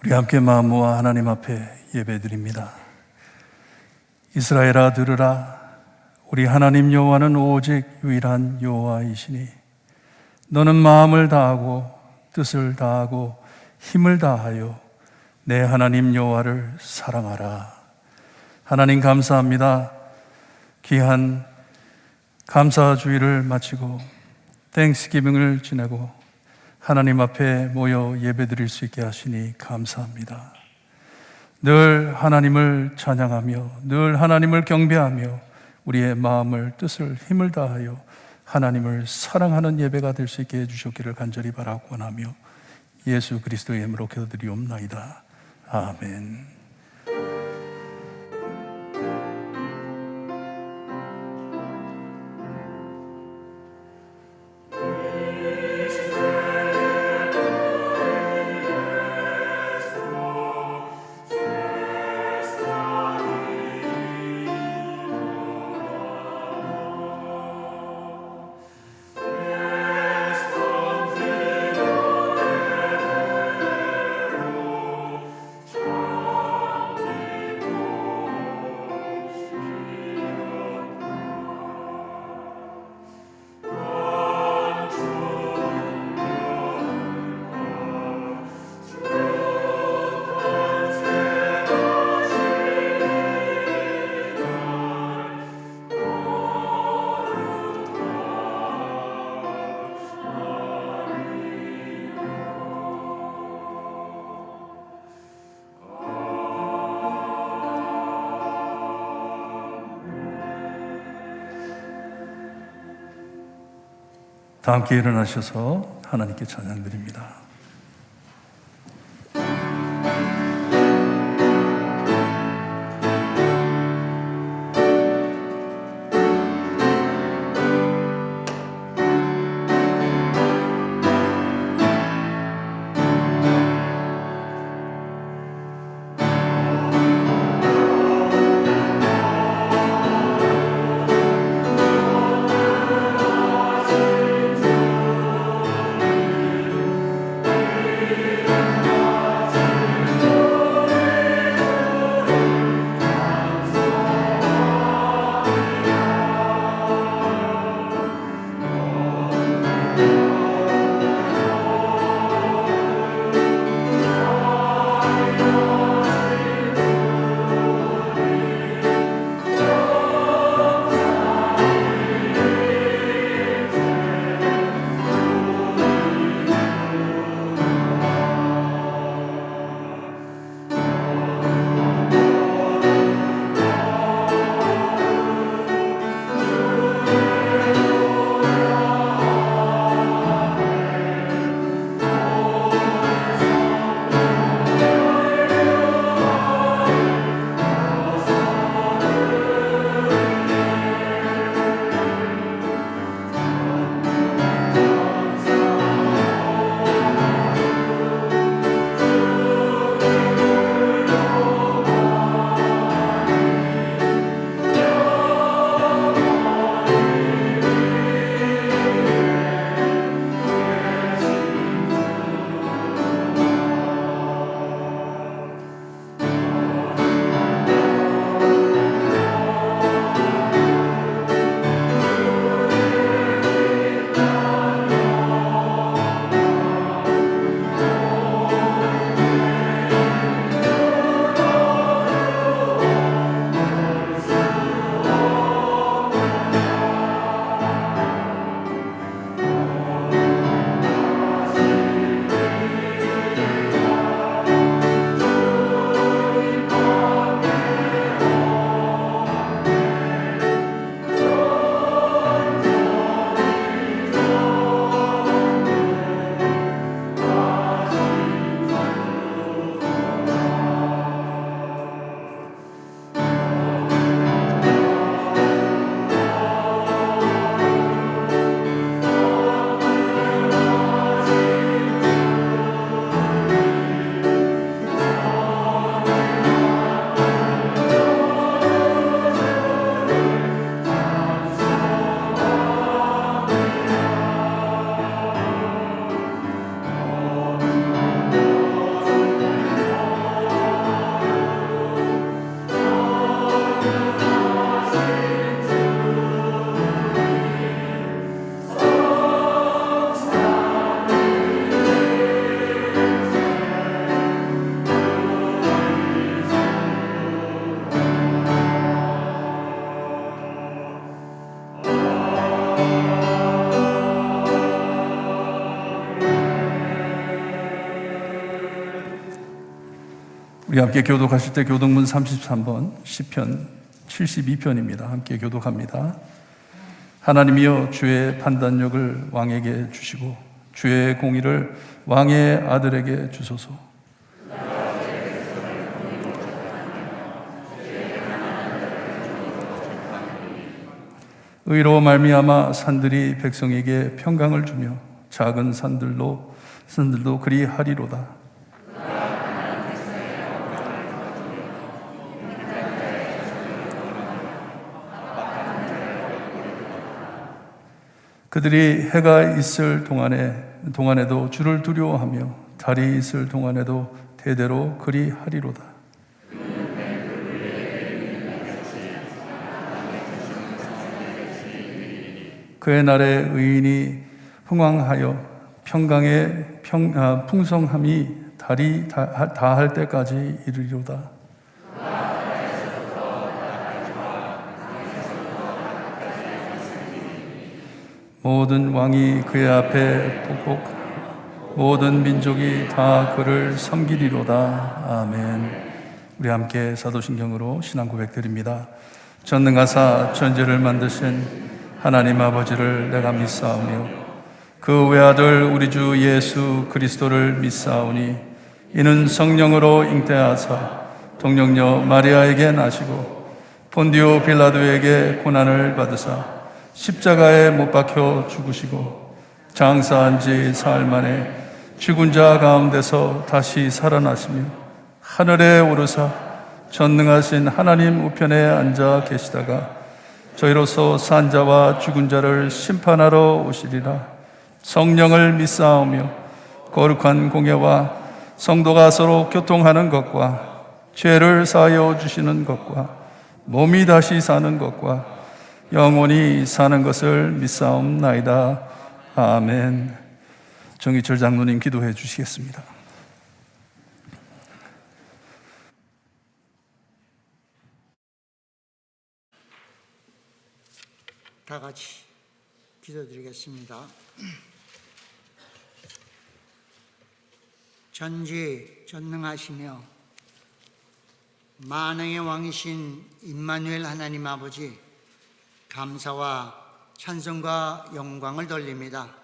우리 함께 마음 모아 하나님 앞에 예배드립니다. 이스라엘아 들으라. 우리 하나님 여호와는 오직 유일한 여호와이시니 너는 마음을 다하고 뜻을 다하고 힘을 다하여 내 하나님 여호와를 사랑하라. 하나님 감사합니다. 귀한 감사주일을 마치고 땡스기빙을 지내고 하나님 앞에 모여 예배드릴 수 있게 하시니 감사합니다. 늘 하나님을 찬양하며 늘 하나님을 경배하며 우리의 마음을 뜻을 힘을 다하여 하나님을 사랑하는 예배가 될 수 있게 해주셨기를 간절히 바라고 원하며 예수 그리스도의 이름으로 기도드리옵나이다. 아멘. 다 함께 일어나셔서 하나님께 찬양드립니다. 우리 함께 교독하실 때 교독문 33번 시편 72편입니다. 함께 교독합니다. 하나님이여, 주의 판단력을 왕에게 주시고 주의 공의를 왕의 아들에게 주소서. 의로 말미암아 산들이 백성에게 평강을 주며 작은 산들도 그리하리로다. 그들이 해가 있을 동안에도 주를 두려워하며 달이 있을 동안에도 대대로 그리하리로다. 그의 날에 의인이 흥왕하여 평강의 풍성함이 달이 다할 때까지 이르리로다. 모든 왕이 그의 앞에 복곡, 모든 민족이 다 그를 섬기리로다. 아멘. 우리 함께 사도신경으로 신앙 고백드립니다. 전능하사 천지를 만드신 하나님 아버지를 내가 믿사오며 그 외아들 우리 주 예수 그리스도를 믿사오니 이는 성령으로 잉태하사 동정녀 마리아에게 나시고 본디오 빌라도에게 고난을 받으사 십자가에 못 박혀 죽으시고 장사한 지 사흘 만에 죽은 자 가운데서 다시 살아나시며 하늘에 오르사 전능하신 하나님 우편에 앉아 계시다가 저희로서 산 자와 죽은 자를 심판하러 오시리라. 성령을 믿사오며 거룩한 공예와 성도가 서로 교통하는 것과 죄를 사하여 주시는 것과 몸이 다시 사는 것과 영원히 사는 것을 믿사옵나이다. 아멘. 정희철 장로님 기도해 주시겠습니다. 다 같이 기도드리겠습니다. 전지전능하시며 만왕의 왕이신 임마누엘 하나님 아버지, 감사와 찬송과 영광을 돌립니다.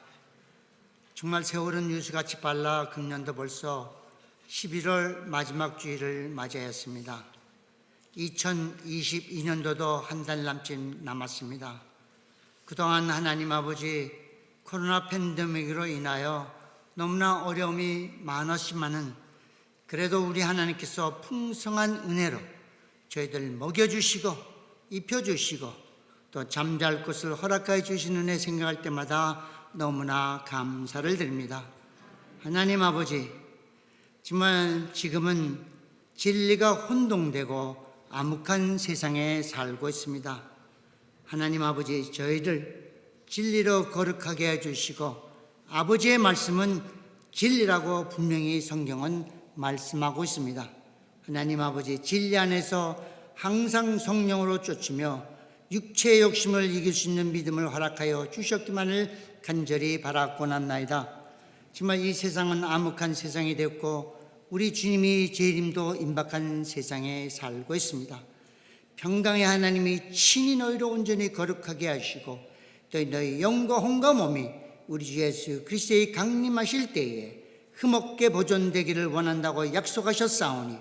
정말 세월은 유수같이 빨라 금년도 벌써 11월 마지막 주일을 맞이하였습니다. 2022년도도 한 달 남짓 남았습니다. 그동안 하나님 아버지, 코로나 팬데믹으로 인하여 너무나 어려움이 많았지만은 그래도 우리 하나님께서 풍성한 은혜로 저희들 먹여주시고 입혀주시고 또 잠잘 곳을 허락하여 주시는 은혜 생각할 때마다 너무나 감사를 드립니다. 하나님 아버지, 정말 지금은 진리가 혼동되고 암흑한 세상에 살고 있습니다. 하나님 아버지, 저희들 진리로 거룩하게 해주시고 아버지의 말씀은 진리라고 분명히 성경은 말씀하고 있습니다. 하나님 아버지, 진리 안에서 항상 성령으로 쫓으며 육체의 욕심을 이길 수 있는 믿음을 허락하여 주셨기만을 간절히 바라고나나이다. 정말 이 세상은 암흑한 세상이 되었고 우리 주님이 재림도 임박한 세상에 살고 있습니다. 평강의 하나님이 친히 너희를 온전히 거룩하게 하시고 또 너희 영과 혼과 몸이 우리 주 예수 그리스도의 강림하실 때에 흠없게 보존되기를 원한다고 약속하셨사오니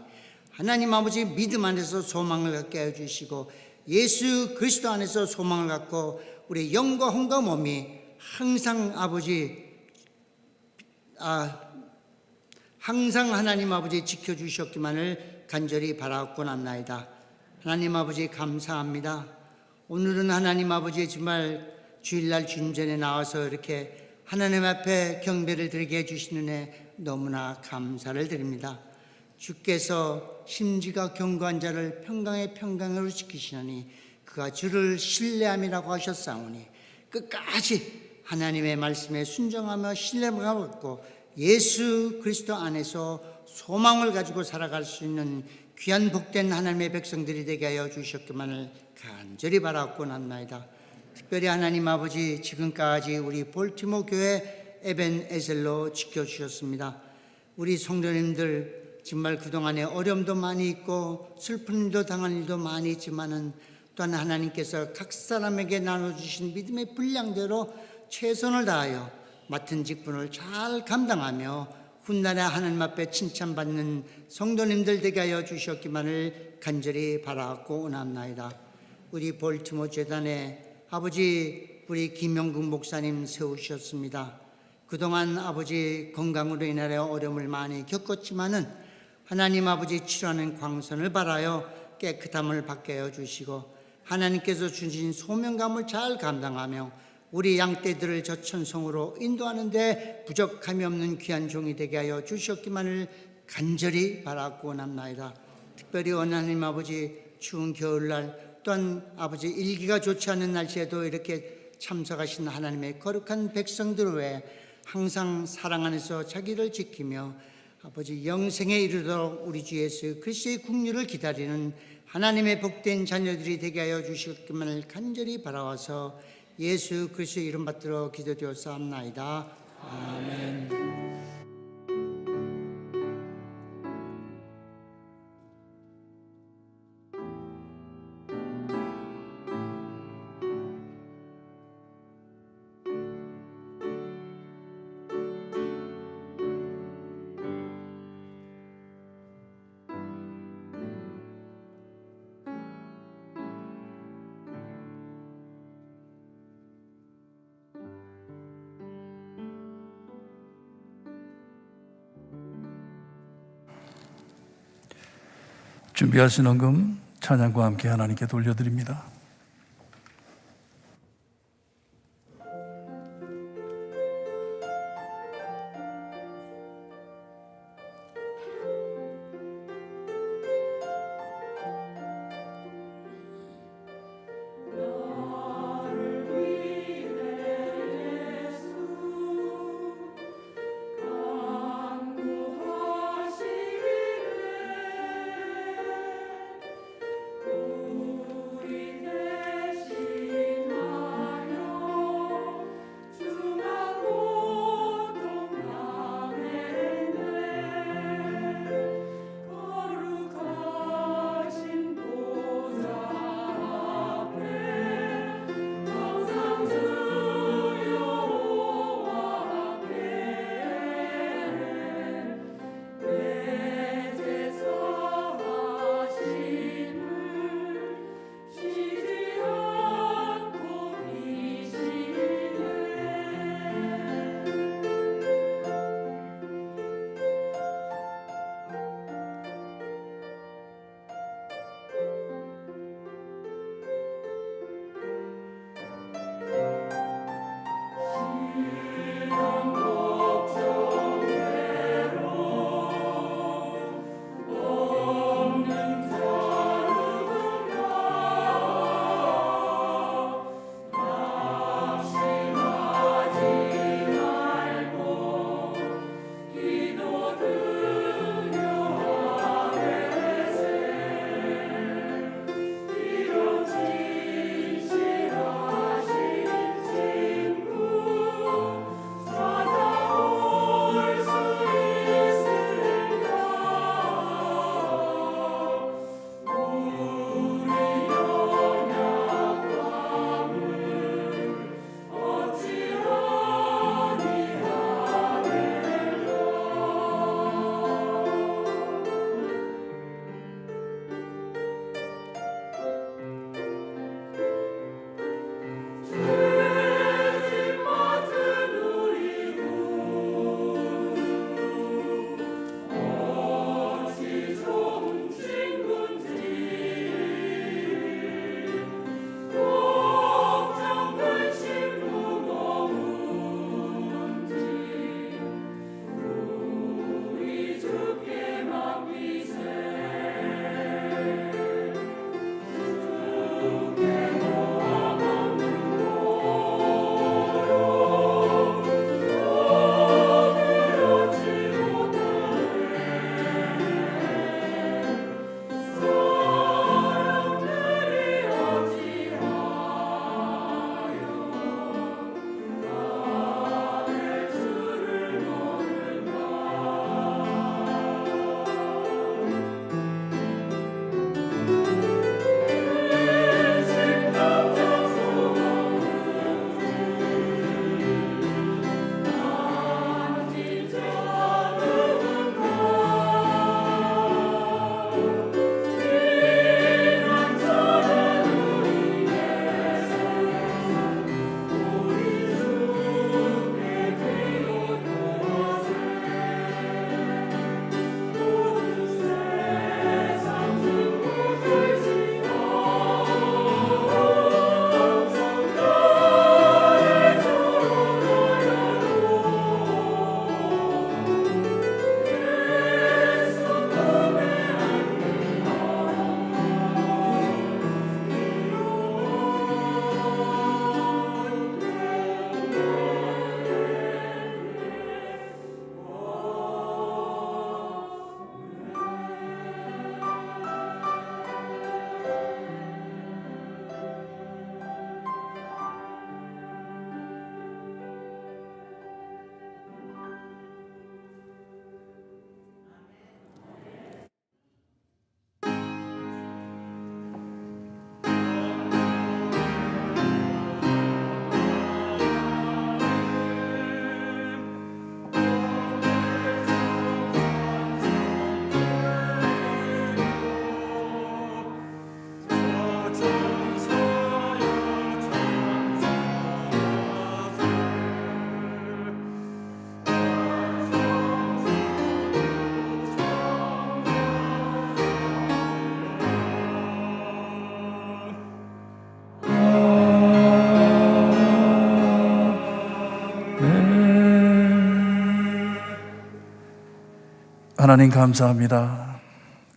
하나님 아버지, 믿음 안에서 소망을 갖게 해주시고 예수 그리스도 안에서 소망을 갖고 우리 영과 혼과 몸이 항상 항상 하나님 아버지 지켜주셨기만을 간절히 바라옵고나나이다. 하나님 아버지, 감사합니다. 오늘은 하나님 아버지 정말 주일날 주님 전에 나와서 이렇게 하나님 앞에 경배를 드리게 해주시는 애 너무나 감사를 드립니다. 주께서 심지가 견고한 자를 평강의 평강으로 지키시느니 그가 주를 신뢰함이라고 하셨사오니 끝까지 하나님의 말씀에 순종하며 신뢰를 갖고 예수 그리스도 안에서 소망을 가지고 살아갈 수 있는 귀한 복된 하나님의 백성들이 되게 하여 주셨기만을 간절히 바라옵고나이다. 특별히 하나님 아버지, 지금까지 우리 볼티모 교회 에벤에셀로 지켜주셨습니다. 우리 성도님들 정말 그동안에 어려움도 많이 있고 슬픈 일도 당한 일도 많이 있지만은 또한 하나님께서 각 사람에게 나눠주신 믿음의 분량대로 최선을 다하여 맡은 직분을 잘 감당하며 훗날에 하나님 앞에 칭찬받는 성도님들 되게 하여 주셨기만을 간절히 바라고 원합나이다. 우리 볼티모 재단에 아버지 우리 김영국 목사님 세우셨습니다. 그동안 아버지 건강으로 인하여 어려움을 많이 겪었지만은 하나님 아버지 치료하는 광선을 바라여 깨끗함을 받게 하여 주시고 하나님께서 주신 소명감을 잘 감당하며 우리 양떼들을 저천성으로 인도하는 데 부족함이 없는 귀한 종이 되게 하여 주셨기만을 간절히 바라고 원합나이다. 특별히 하나님 아버지 추운 겨울날 또한 아버지 일기가 좋지 않은 날씨에도 이렇게 참석하신 하나님의 거룩한 백성들 외에 항상 사랑 안에서 자기를 지키며 아버지 영생에 이르도록 우리 주 예수 그리스도의 국류를 기다리는 하나님의 복된 자녀들이 되게 하여 주셨기만을 간절히 바라와서 예수 그리스도의 이름 받들어 기도드렸사옵나이다. 아멘. 준비하신 헌금 찬양과 함께 하나님께 돌려드립니다. 우리 하나님 감사합니다.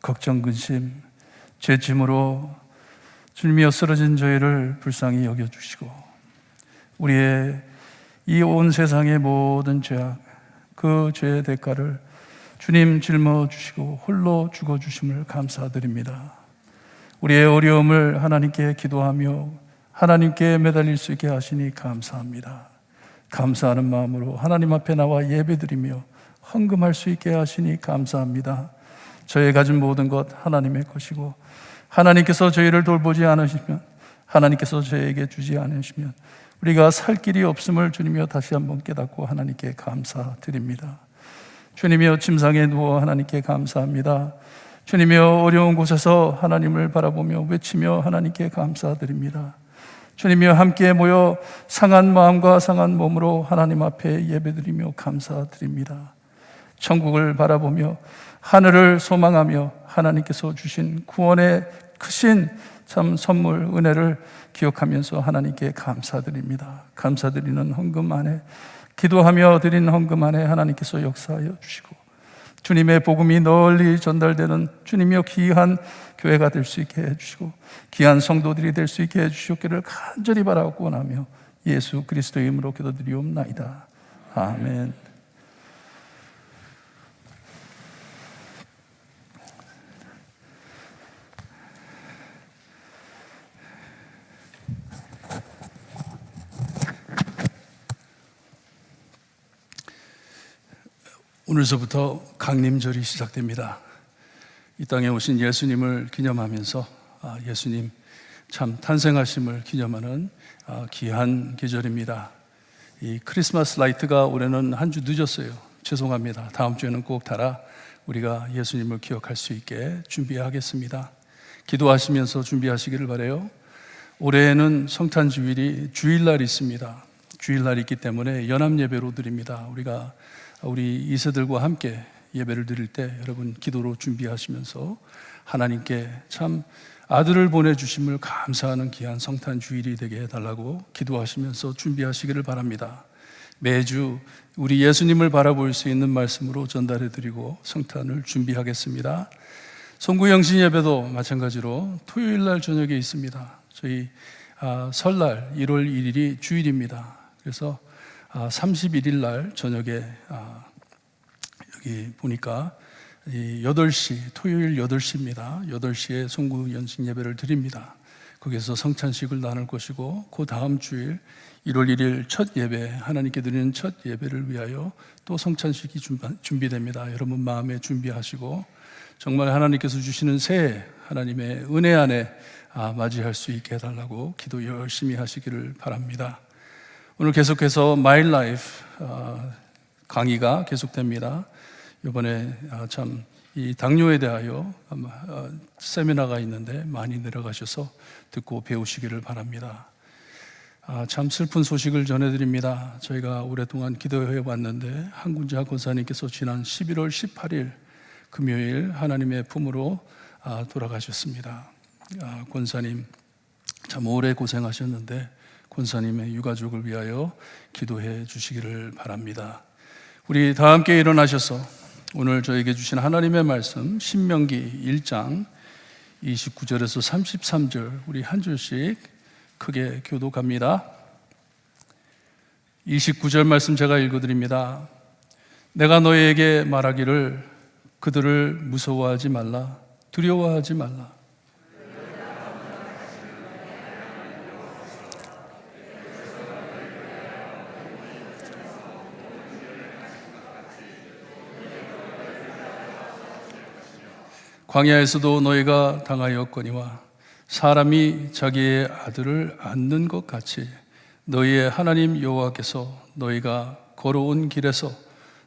걱정, 근심, 죄 짐으로 주님이여 쓰러진 저희를 불쌍히 여겨주시고 우리의 이 온 세상의 모든 죄악, 그 죄의 대가를 주님 짊어주시고 홀로 죽어주심을 감사드립니다. 우리의 어려움을 하나님께 기도하며 하나님께 매달릴 수 있게 하시니 감사합니다. 감사하는 마음으로 하나님 앞에 나와 예배드리며 헌금할 수 있게 하시니 감사합니다. 저희 가진 모든 것 하나님의 것이고 하나님께서 저희를 돌보지 않으시면, 하나님께서 저희에게 주지 않으시면 우리가 살 길이 없음을 주님이여 다시 한번 깨닫고 하나님께 감사드립니다. 주님이여 침상에 누워 하나님께 감사합니다. 주님이여 어려운 곳에서 하나님을 바라보며 외치며 하나님께 감사드립니다. 주님이여 함께 모여 상한 마음과 상한 몸으로 하나님 앞에 예배드리며 감사드립니다. 천국을 바라보며 하늘을 소망하며 하나님께서 주신 구원의 크신 참 선물 은혜를 기억하면서 하나님께 감사드립니다. 감사드리는 헌금 안에, 기도하며 드린 헌금 안에 하나님께서 역사하여 주시고 주님의 복음이 널리 전달되는 주님이여 귀한 교회가 될 수 있게 해주시고 귀한 성도들이 될 수 있게 해주시옵기를 간절히 바라고 원하며 예수 그리스도의 이름으로 기도드리옵나이다. 아멘. 오늘서부터 강림절이 시작됩니다. 이 땅에 오신 예수님을 기념하면서 예수님 참 탄생하심을 기념하는 귀한 계절입니다. 이 크리스마스 라이트가 올해는 한 주 늦었어요. 죄송합니다. 다음 주에는 꼭 달아 우리가 예수님을 기억할 수 있게 준비하겠습니다. 기도하시면서 준비하시기를 바라요. 올해에는 성탄주일이 주일날이 있습니다. 주일날이 있기 때문에 연합예배로 드립니다. 우리 이세들과 함께 예배를 드릴 때 여러분 기도로 준비하시면서 하나님께 참 아들을 보내주심을 감사하는 귀한 성탄주일이 되게 해달라고 기도하시면서 준비하시기를 바랍니다. 매주 우리 예수님을 바라볼 수 있는 말씀으로 전달해드리고 성탄을 준비하겠습니다. 송구영신 예배도 마찬가지로 토요일날 저녁에 있습니다. 저희 설날 1월 1일이 주일입니다. 그래서 31일 날 저녁에 여기 보니까 8시, 토요일 8시입니다. 8시에 송구 연신 예배를 드립니다. 거기서 성찬식을 나눌 것이고 그 다음 주일 1월 1일 첫 예배, 하나님께 드리는 첫 예배를 위하여 또 성찬식이 준비됩니다. 여러분 마음에 준비하시고 정말 하나님께서 주시는 새해 하나님의 은혜 안에 맞이할 수 있게 해달라고 기도 열심히 하시기를 바랍니다. 오늘 계속해서 My Life 강의가 계속됩니다. 이번에 참 이 당뇨에 대하여 세미나가 있는데 많이 내려가셔서 듣고 배우시기를 바랍니다. 참 슬픈 소식을 전해드립니다. 저희가 오랫동안 기도해 왔는데 한군자 권사님께서 지난 11월 18일 금요일 하나님의 품으로 돌아가셨습니다. 권사님 참 오래 고생하셨는데 권사님의 유가족을 위하여 기도해 주시기를 바랍니다. 우리 다 함께 일어나셔서 오늘 저에게 주신 하나님의 말씀 신명기 1장 29절에서 33절 우리 한 줄씩 크게 교독합니다. 29절 말씀 제가 읽어드립니다. 내가 너희에게 말하기를 그들을 무서워하지 말라, 두려워하지 말라. 광야에서도 너희가 당하였거니와 사람이 자기의 아들을 안는 것 같이 너희의 하나님 여호와께서 너희가 걸어온 길에서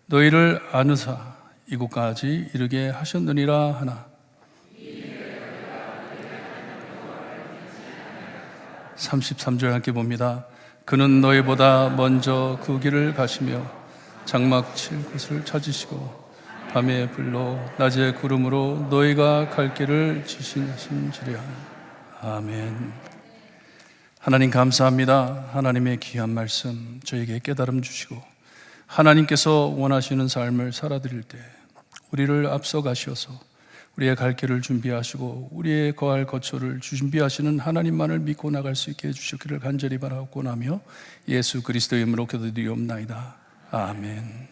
너희를 안으사 이곳까지 이르게 하셨느니라 하나. 33절 함께 봅니다. 그는 너희보다 먼저 그 길을 가시며 장막 칠 곳을 찾으시고 밤에 불로 낮에 구름으로 너희가 갈 길을 지시신지라. 아멘. 하나님 감사합니다. 하나님의 귀한 말씀 저에게 깨달음 주시고 하나님께서 원하시는 삶을 살아드릴 때 우리를 앞서가셔서 우리의 갈 길을 준비하시고 우리의 거할 거처를 준비하시는 하나님만을 믿고 나갈 수 있게 해주시기를 간절히 바라옵고나며 예수 그리스도의 이름으로 기도드리옵나이다. 아멘.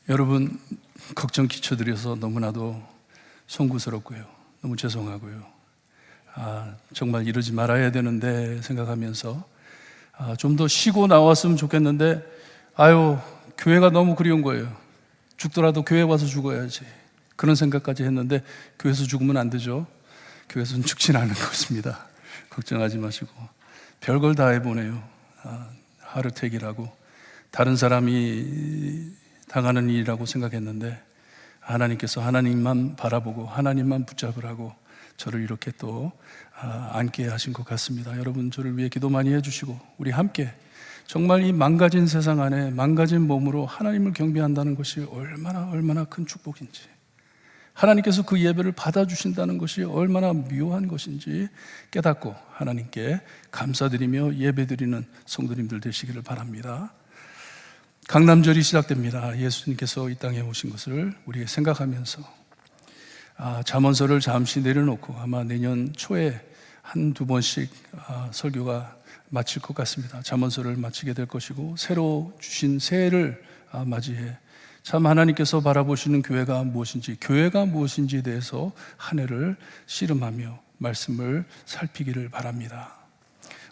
여러분, 걱정 끼쳐드려서 너무나도 송구스럽고요, 너무 죄송하고요, 정말 이러지 말아야 되는데 생각하면서 좀 더 쉬고 나왔으면 좋겠는데 교회가 너무 그리운 거예요. 죽더라도 교회 와서 죽어야지, 그런 생각까지 했는데 교회에서 죽으면 안 되죠. 교회에서는 죽진 않은 것입니다. 걱정하지 마시고. 별걸 다 해보네요. 하루택이라고 다른 사람이 당하는 일이라고 생각했는데 하나님께서 하나님만 바라보고 하나님만 붙잡으라고 저를 이렇게 또 앉게 하신 것 같습니다. 여러분, 저를 위해 기도 많이 해주시고 우리 함께 정말 이 망가진 세상 안에 망가진 몸으로 하나님을 경배한다는 것이 얼마나 큰 축복인지, 하나님께서 그 예배를 받아주신다는 것이 얼마나 묘한 것인지 깨닫고 하나님께 감사드리며 예배드리는 성도님들 되시기를 바랍니다. 강남절이 시작됩니다. 예수님께서 이 땅에 오신 것을 우리 생각하면서 잠언서를 잠시 내려놓고 아마 내년 초에 한두 번씩 설교가 마칠 것 같습니다. 잠언서를 마치게 될 것이고 새로 주신 새해를 맞이해 참 하나님께서 바라보시는 교회가 무엇인지에 대해서 한 해를 씨름하며 말씀을 살피기를 바랍니다.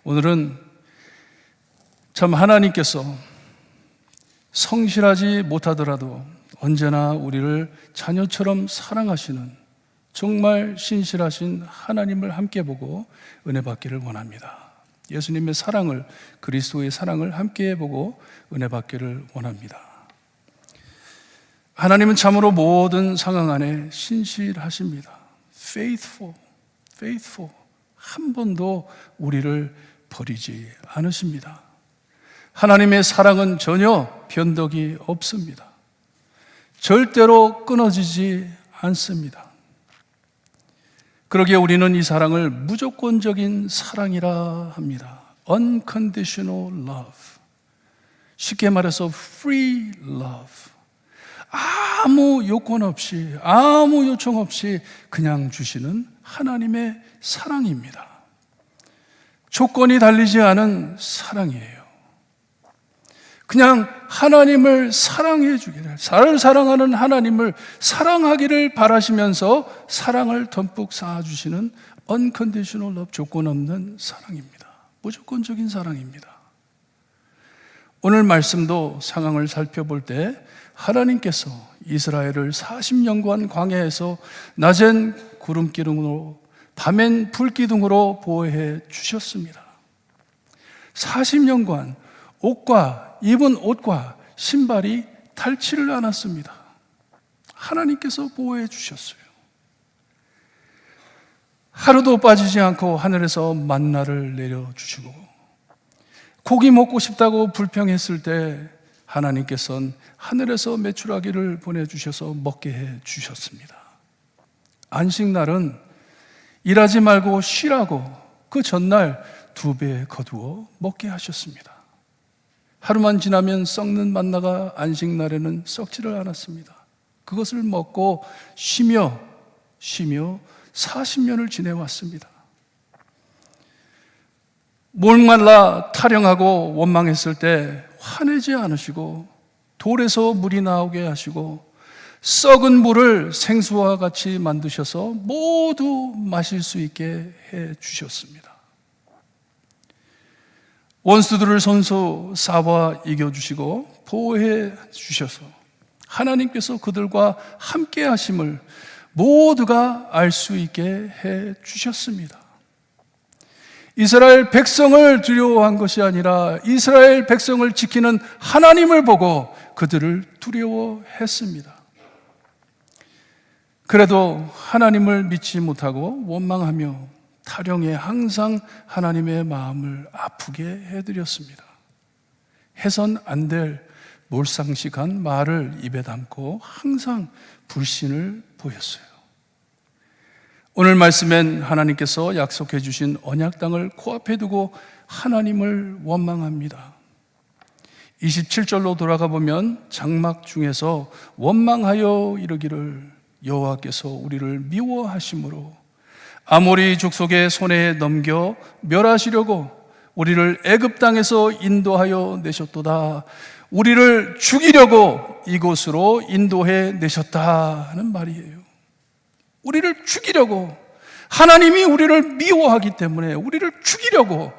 오늘은 참 하나님께서 성실하지 못하더라도 언제나 우리를 자녀처럼 사랑하시는 정말 신실하신 하나님을 함께 보고 은혜 받기를 원합니다. 예수님의 사랑을, 그리스도의 사랑을 함께 보고 은혜 받기를 원합니다. 하나님은 참으로 모든 상황 안에 신실하십니다. Faithful. 한 번도 우리를 버리지 않으십니다. 하나님의 사랑은 전혀 변덕이 없습니다. 절대로 끊어지지 않습니다. 그러기에 우리는 이 사랑을 무조건적인 사랑이라 합니다. Unconditional love. 쉽게 말해서 free love. 아무 요건 없이, 아무 요청 없이 그냥 주시는 하나님의 사랑입니다. 조건이 달리지 않은 사랑이에요. 그냥 하나님을 사랑해 주기를, 나를 사랑하는 하나님을 사랑하기를 바라시면서 사랑을 듬뿍 쌓아주시는 unconditional love, 조건 없는 사랑입니다. 무조건적인 사랑입니다. 오늘 말씀도 상황을 살펴볼 때 하나님께서 이스라엘을 40년간 광야에서 낮엔 구름기둥으로 밤엔 불기둥으로 보호해 주셨습니다. 40년간 입은 옷과 신발이 닳지를 않았습니다. 하나님께서 보호해 주셨어요. 하루도 빠지지 않고 하늘에서 만나를 내려주시고, 고기 먹고 싶다고 불평했을 때 하나님께서는 하늘에서 메추라기를 보내주셔서 먹게 해 주셨습니다. 안식날은 일하지 말고 쉬라고 그 전날 2배 거두어 먹게 하셨습니다. 하루만 지나면 썩는 만나가 안식날에는 썩지를 않았습니다. 그것을 먹고 쉬며 40년을 지내왔습니다. 목말라 타령하고 원망했을 때 화내지 않으시고 돌에서 물이 나오게 하시고 썩은 물을 생수와 같이 만드셔서 모두 마실 수 있게 해 주셨습니다. 원수들을 손수 싸워 이겨주시고 보호해 주셔서 하나님께서 그들과 함께 하심을 모두가 알 수 있게 해 주셨습니다. 이스라엘 백성을 두려워한 것이 아니라 이스라엘 백성을 지키는 하나님을 보고 그들을 두려워했습니다. 그래도 하나님을 믿지 못하고 원망하며 타령에 항상 하나님의 마음을 아프게 해드렸습니다. 해선 안 될 몰상식한 말을 입에 담고 항상 불신을 보였어요. 오늘 말씀엔 하나님께서 약속해 주신 언약 땅을 코앞에 두고 하나님을 원망합니다. 27절로 돌아가 보면 장막 중에서 원망하여 이르기를 여호와께서 우리를 미워하심으로 아모리 족속의 손에 넘겨 멸하시려고 우리를 애굽 땅에서 인도하여 내셨도다. 우리를 죽이려고 이곳으로 인도해 내셨다는 말이에요. 우리를 죽이려고, 하나님이 우리를 미워하기 때문에 우리를 죽이려고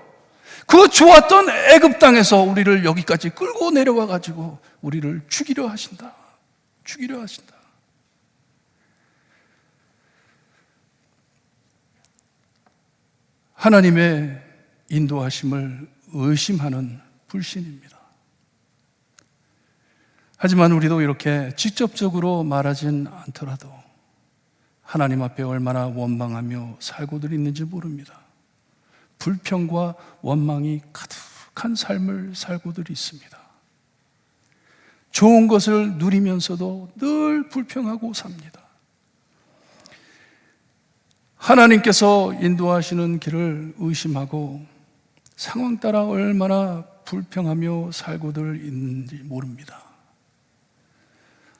그 좋았던 애굽 땅에서 우리를 여기까지 끌고 내려와 가지고 우리를 죽이려 하신다. 죽이려 하신다. 하나님의 인도하심을 의심하는 불신입니다. 하지만 우리도 이렇게 직접적으로 말하진 않더라도 하나님 앞에 얼마나 원망하며 살고들 있는지 모릅니다. 불평과 원망이 가득한 삶을 살고들 있습니다. 좋은 것을 누리면서도 늘 불평하고 삽니다. 하나님께서 인도하시는 길을 의심하고 상황 따라 얼마나 불평하며 살고들 있는지 모릅니다.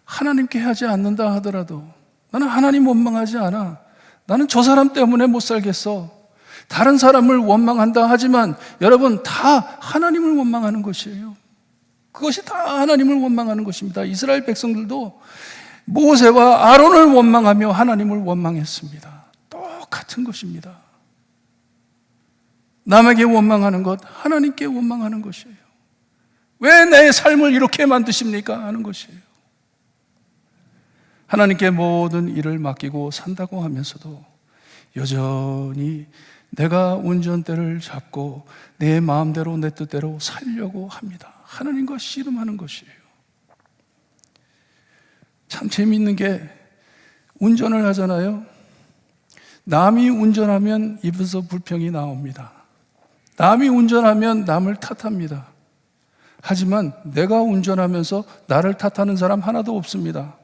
하나님께 하지 않는다 하더라도 나는 하나님 원망하지 않아. 나는 저 사람 때문에 못 살겠어. 다른 사람을 원망한다 하지만 여러분, 다 하나님을 원망하는 것이에요. 그것이 다 하나님을 원망하는 것입니다. 이스라엘 백성들도 모세와 아론을 원망하며 하나님을 원망했습니다. 똑같은 것입니다. 남에게 원망하는 것, 하나님께 원망하는 것이에요. 왜 내 삶을 이렇게 만드십니까? 하는 것이에요. 하나님께 모든 일을 맡기고 산다고 하면서도 여전히 내가 운전대를 잡고 내 마음대로 내 뜻대로 살려고 합니다. 하나님과 씨름하는 것이에요. 참 재미있는 게 운전을 하잖아요. 남이 운전하면 입에서 불평이 나옵니다. 남이 운전하면 남을 탓합니다. 하지만 내가 운전하면서 나를 탓하는 사람 하나도 없습니다.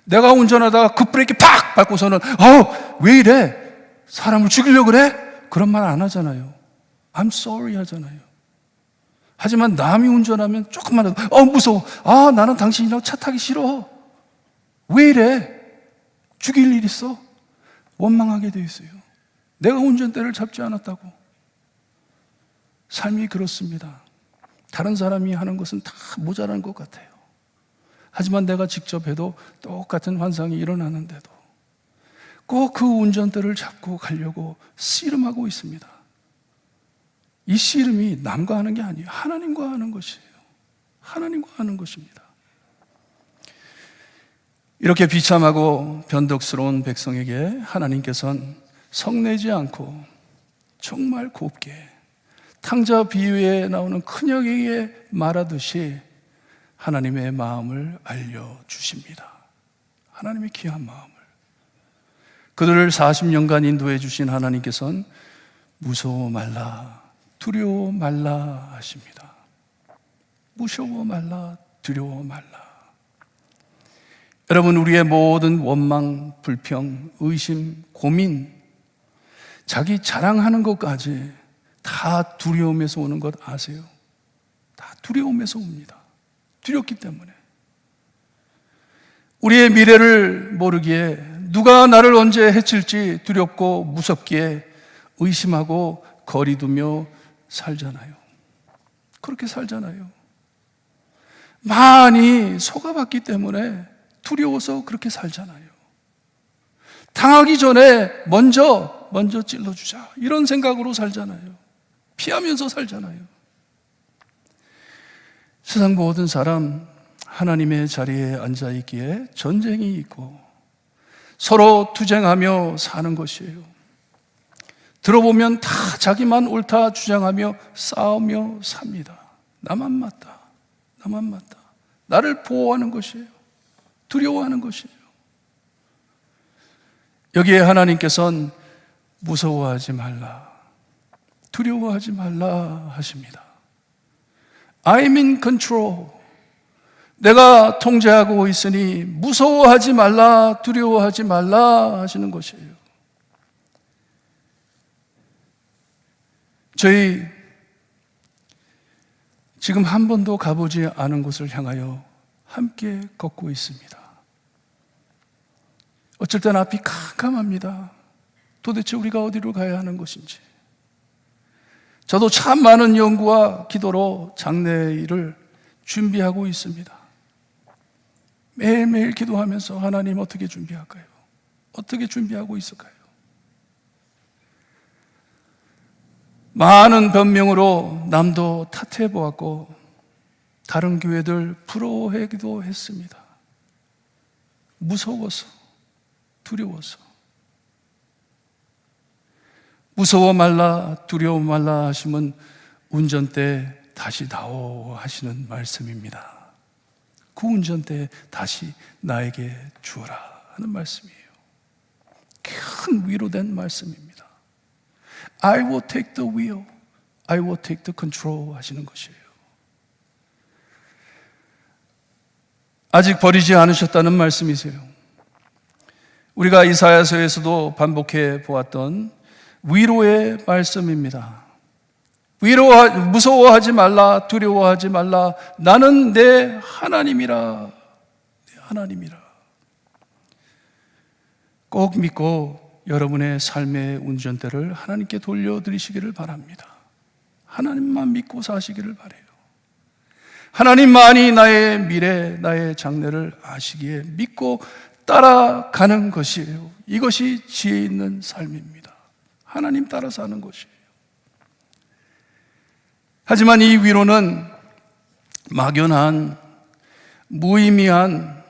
내가 운전하다가 급브레이크 팍 밟고서는 왜 이래? 사람을 죽이려고 그래? 그런 말 안 하잖아요. I'm sorry 하잖아요. 하지만 남이 운전하면 조금만 해도 무서워. 나는 당신이랑 차 타기 싫어. 왜 이래? 죽일 일 있어? 원망하게 돼 있어요. 내가 운전대를 잡지 않았다고. 삶이 그렇습니다. 다른 사람이 하는 것은 다 모자란 것 같아요. 하지만 내가 직접 해도 똑같은 환상이 일어나는데도 꼭 그 운전대를 잡고 가려고 씨름하고 있습니다. 이 씨름이 남과 하는 게 아니에요. 하나님과 하는 것이에요. 하나님과 하는 것입니다. 이렇게 비참하고 변덕스러운 백성에게 하나님께서는 성내지 않고 정말 곱게 탕자 비유에 나오는 큰형에게 말하듯이 하나님의 마음을 알려주십니다. 하나님의 귀한 마음을. 그들을 40년간 인도해 주신 하나님께서는 무서워 말라, 두려워 말라 하십니다. 무서워 말라, 두려워 말라. 여러분, 우리의 모든 원망, 불평, 의심, 고민, 자기 자랑하는 것까지 다 두려움에서 오는 것 아세요? 다 두려움에서 옵니다. 두렵기 때문에. 우리의 미래를 모르기에 누가 나를 언제 해칠지 두렵고 무섭기에 의심하고 거리두며 살잖아요. 그렇게 살잖아요. 많이 속아봤기 때문에 두려워서 그렇게 살잖아요. 당하기 전에 먼저 찔러주자, 이런 생각으로 살잖아요. 피하면서 살잖아요. 세상 모든 사람 하나님의 자리에 앉아있기에 전쟁이 있고 서로 투쟁하며 사는 것이에요. 들어보면 다 자기만 옳다 주장하며 싸우며 삽니다. 나만 맞다, 나만 맞다. 나를 보호하는 것이에요. 두려워하는 것이에요. 여기에 하나님께서는 무서워하지 말라, 두려워하지 말라 하십니다. I'm in control. 내가 통제하고 있으니 무서워하지 말라, 두려워하지 말라 하시는 것이에요. 저희 지금 한 번도 가보지 않은 곳을 향하여 함께 걷고 있습니다. 어쩔 땐 앞이 캄캄합니다. 도대체 우리가 어디로 가야 하는 것인지. 저도 참 많은 연구와 기도로 장례일을 준비하고 있습니다. 매일매일 기도하면서 하나님 어떻게 준비할까요? 어떻게 준비하고 있을까요? 많은 변명으로 남도 탓해 보았고 다른 교회들 부러워하기도 했습니다. 무서워서, 두려워서. 무서워 말라, 두려워 말라 하시면 운전대 다시 나오 하시는 말씀입니다. 그 운전대 다시 나에게 주어라 하는 말씀이에요. 큰 위로된 말씀입니다. I will take the wheel. I will take the control 하시는 것이에요. 아직 버리지 않으셨다는 말씀이세요. 우리가 이사야서에서도 반복해 보았던 위로의 말씀입니다. 무서워하지 말라, 두려워하지 말라. 나는 내 하나님이라. 내 하나님이라. 꼭 믿고 여러분의 삶의 운전대를 하나님께 돌려드리시기를 바랍니다. 하나님만 믿고 사시기를 바라요. 하나님만이 나의 미래, 나의 장래를 아시기에 믿고 따라가는 것이에요. 이것이 지혜 있는 삶입니다. 하나님 따라 사는 것이에요. 하지만 이 위로는 막연한, 무의미한,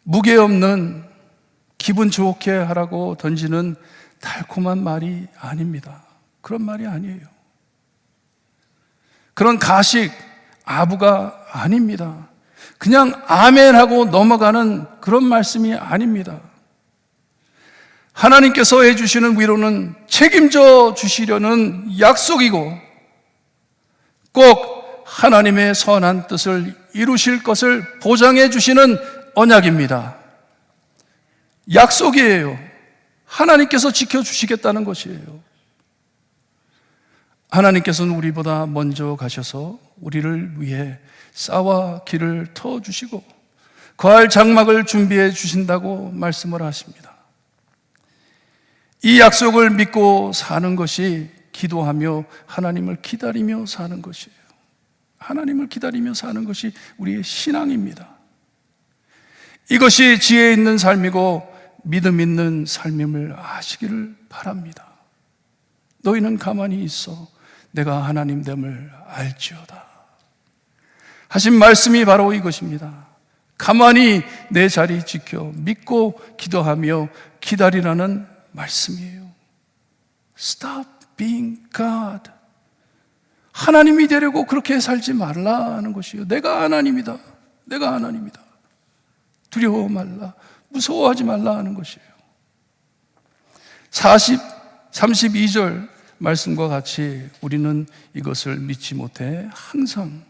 무게 없는 기분 좋게 하라고 던지는 달콤한 말이 아닙니다. 그런 말이 아니에요. 그런 가식, 아부가 아닙니다. 그냥 아멘하고 넘어가는 그런 말씀이 아닙니다. 하나님께서 해주시는 위로는 책임져 주시려는 약속이고 꼭 하나님의 선한 뜻을 이루실 것을 보장해 주시는 언약입니다. 약속이에요. 하나님께서 지켜주시겠다는 것이에요. 하나님께서는 우리보다 먼저 가셔서 우리를 위해 쌀과 길을 터주시고 거할 장막을 준비해 주신다고 말씀을 하십니다. 이 약속을 믿고 사는 것이 기도하며 하나님을 기다리며 사는 것이에요. 하나님을 기다리며 사는 것이 우리의 신앙입니다. 이것이 지혜 있는 삶이고 믿음 있는 삶임을 아시기를 바랍니다. 너희는 가만히 있어 내가 하나님됨을 알지어다 하신 말씀이 바로 이것입니다. 가만히 내 자리 지켜 믿고 기도하며 기다리라는 말씀이에요. Stop being God. 하나님이 되려고 그렇게 살지 말라는 것이에요. 내가 하나님이다. 내가 하나님이다. 두려워 말라. 무서워하지 말라 하는 것이에요. 32절 말씀과 같이 우리는 이것을 믿지 못해 항상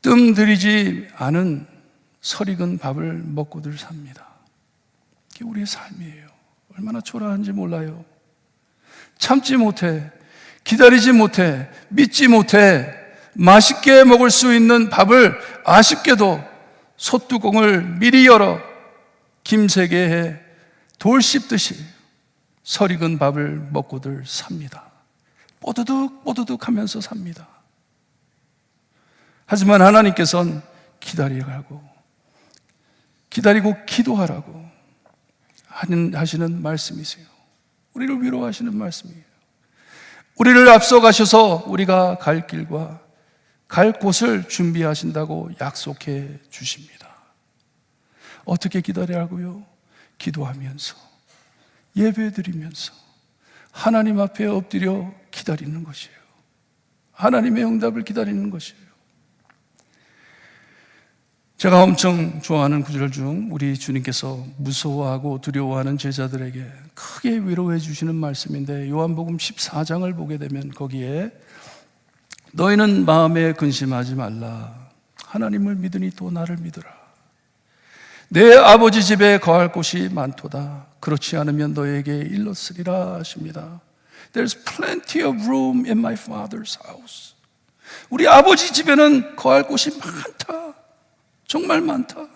뜸 들이지 않은 설익은 밥을 먹고들 삽니다. 이게 우리의 삶이에요. 얼마나 초라한지 몰라요. 참지 못해, 기다리지 못해, 믿지 못해 맛있게 먹을 수 있는 밥을 아쉽게도 솥뚜껑을 미리 열어 김세게 해 돌 씹듯이 설익은 밥을 먹고들 삽니다. 뽀드득 뽀드득 하면서 삽니다. 하지만 하나님께서는 기다리라고, 기다리고 기도하라고 하시는 말씀이세요. 우리를 위로하시는 말씀이에요. 우리를 앞서가셔서 우리가 갈 길과 갈 곳을 준비하신다고 약속해 주십니다. 어떻게 기다리라고요? 기도하면서, 예배드리면서 하나님 앞에 엎드려 기다리는 것이에요. 하나님의 응답을 기다리는 것이에요. 제가 엄청 좋아하는 구절 중 우리 주님께서 무서워하고 두려워하는 제자들에게 크게 위로해 주시는 말씀인데, 요한복음 14장을 보게 되면 거기에 너희는 마음에 근심하지 말라. 하나님을 믿으니 또 나를 믿으라. 내 아버지 집에 거할 곳이 많도다. 그렇지 않으면 너에게 일렀으리라 하십니다. There's plenty of room in my father's house. 우리 아버지 집에는 거할 곳이 많다. 정말 많다.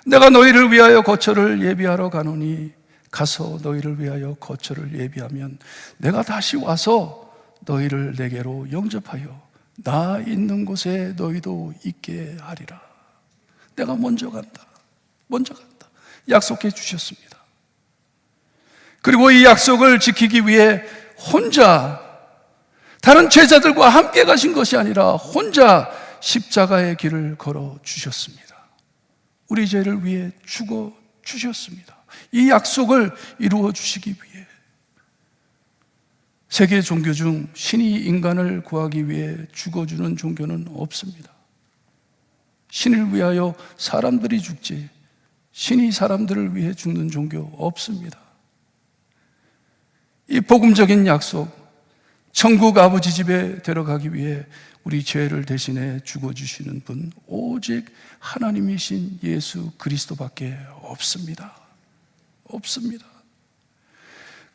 내가 너희를 위하여 거처를 예비하러 가노니 가서 너희를 위하여 거처를 예비하면 내가 다시 와서 너희를 내게로 영접하여 나 있는 곳에 너희도 있게 하리라. 내가 먼저 간다. 약속해 주셨습니다. 그리고 이 약속을 지키기 위해 혼자 다른 제자들과 함께 가신 것이 아니라 혼자 십자가의 길을 걸어 주셨습니다. 우리 죄를 위해 죽어 주셨습니다. 이 약속을 이루어 주시기 위해. 세계 종교 중 신이 인간을 구하기 위해 죽어주는 종교는 없습니다. 신을 위하여 사람들이 죽지 신이 사람들을 위해 죽는 종교 없습니다. 이 복음적인 약속, 천국 아버지 집에 데려가기 위해 우리 죄를 대신해 죽어주시는 분 오직 하나님이신 예수 그리스도밖에 없습니다. 없습니다.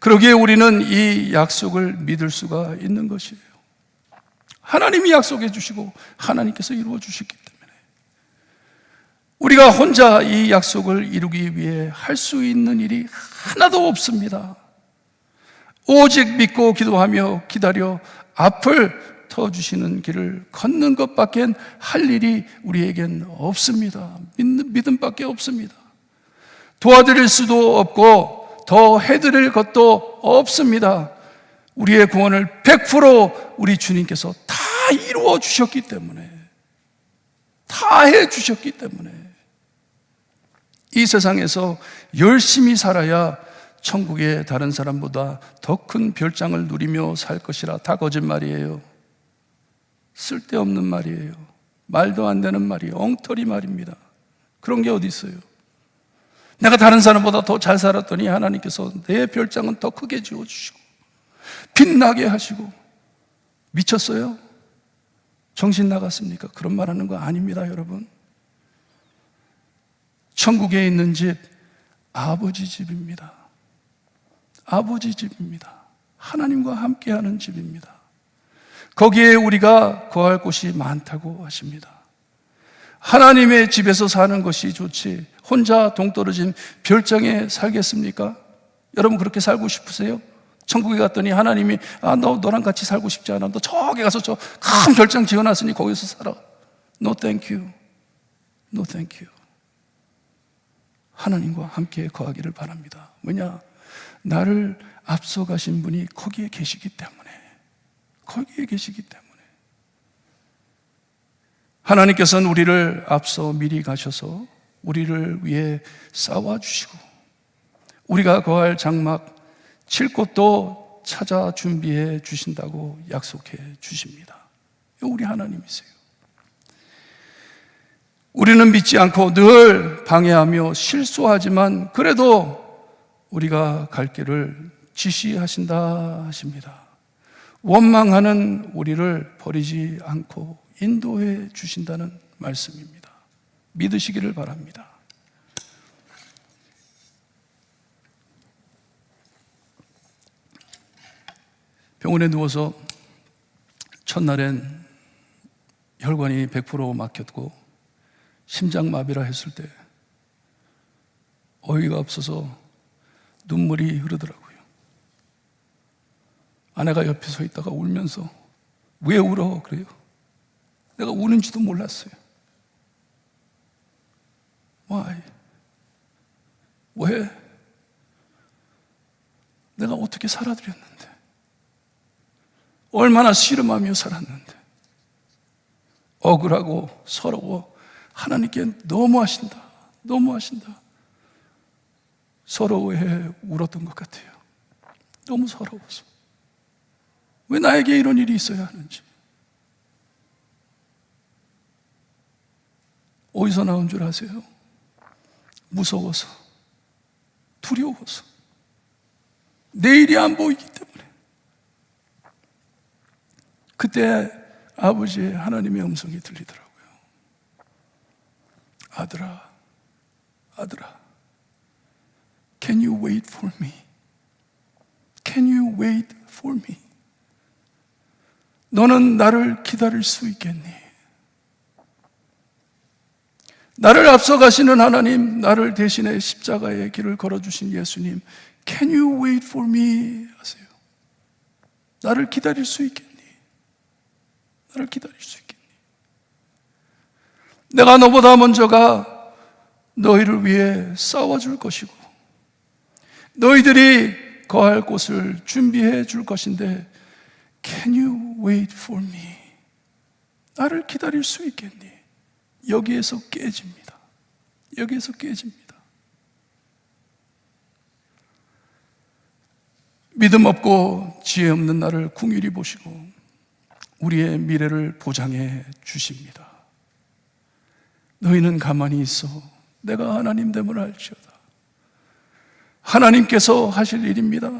그러기에 우리는 이 약속을 믿을 수가 있는 것이에요. 하나님이 약속해 주시고 하나님께서 이루어 주시기 때문에 우리가 혼자 이 약속을 이루기 위해 할 수 있는 일이 하나도 없습니다. 오직 믿고 기도하며 기다려 앞을 터주시는 길을 걷는 것밖엔 할 일이 우리에겐 없습니다. 믿음밖에 없습니다. 도와드릴 수도 없고 더 해드릴 것도 없습니다. 우리의 구원을 100% 우리 주님께서 다 이루어 주셨기 때문에, 다 해주셨기 때문에 이 세상에서 열심히 살아야 천국의 다른 사람보다 더 큰 별장을 누리며 살 것이라 다 거짓말이에요. 쓸데없는 말이에요. 말도 안 되는 말이에요. 엉터리 말입니다. 그런 게 어디 있어요? 내가 다른 사람보다 더 잘 살았더니 하나님께서 내 별장은 더 크게 지어주시고 빛나게 하시고. 미쳤어요? 정신 나갔습니까? 그런 말 하는 거 아닙니다, 여러분. 천국에 있는 집, 아버지 집입니다. 아버지 집입니다. 하나님과 함께하는 집입니다. 거기에 우리가 거할 곳이 많다고 하십니다. 하나님의 집에서 사는 것이 좋지 혼자 동떨어진 별장에 살겠습니까? 여러분 그렇게 살고 싶으세요? 천국에 갔더니 하나님이 너랑 같이 살고 싶지 않아. 너 저기 가서 저 큰 별장 지어놨으니 거기서 살아. No thank you. No thank you. 하나님과 함께 거하기를 바랍니다. 왜냐? 나를 앞서가신 분이 거기에 계시기 때문에. 거기에 계시기 때문에. 하나님께서는 우리를 앞서 미리 가셔서 우리를 위해 싸워주시고 우리가 거할 장막 칠 곳도 찾아 준비해 주신다고 약속해 주십니다. 우리 하나님이세요. 우리는 믿지 않고 늘 방해하며 실수하지만 그래도 우리가 갈 길을 지시하신다 하십니다. 원망하는 우리를 버리지 않고 인도해 주신다는 말씀입니다. 믿으시기를 바랍니다. 병원에 누워서 첫날엔 혈관이 100% 막혔고 심장마비라 했을 때 어이가 없어서 눈물이 흐르더라고요. 아내가 옆에 서 있다가 울면서 왜 울어? 그래요. 내가 우는지도 몰랐어요. Why? 왜? 내가 어떻게 살아드렸는데, 얼마나 씨름하며 살았는데, 억울하고 서러워. 하나님께 너무하신다. 서러워해 울었던 것 같아요. 너무 서러워서. 왜 나에게 이런 일이 있어야 하는지. 어디서 나온 줄 아세요? 무서워서, 두려워서, 내일이 안 보이기 때문에. 그때 아버지의 하나님의 음성이 들리더라고요. 아들아, can you wait for me? Can you wait for me? 너는 나를 기다릴 수 있겠니? 나를 앞서가시는 하나님, 나를 대신해 십자가의 길을 걸어주신 예수님, Can you wait for me? 하세요. 나를 기다릴 수 있겠니? 나를 기다릴 수 있겠니? 내가 너보다 먼저가 너희를 위해 싸워줄 것이고 너희들이 거할 곳을 준비해 줄 것인데 Can you wait for me? 나를 기다릴 수 있겠니? 여기에서 깨집니다. 여기에서 깨집니다. 믿음 없고 지혜 없는 나를 궁휼히 보시고 우리의 미래를 보장해 주십니다. 너희는 가만히 있어 내가 하나님 됨을 알지어다. 하나님께서 하실 일입니다.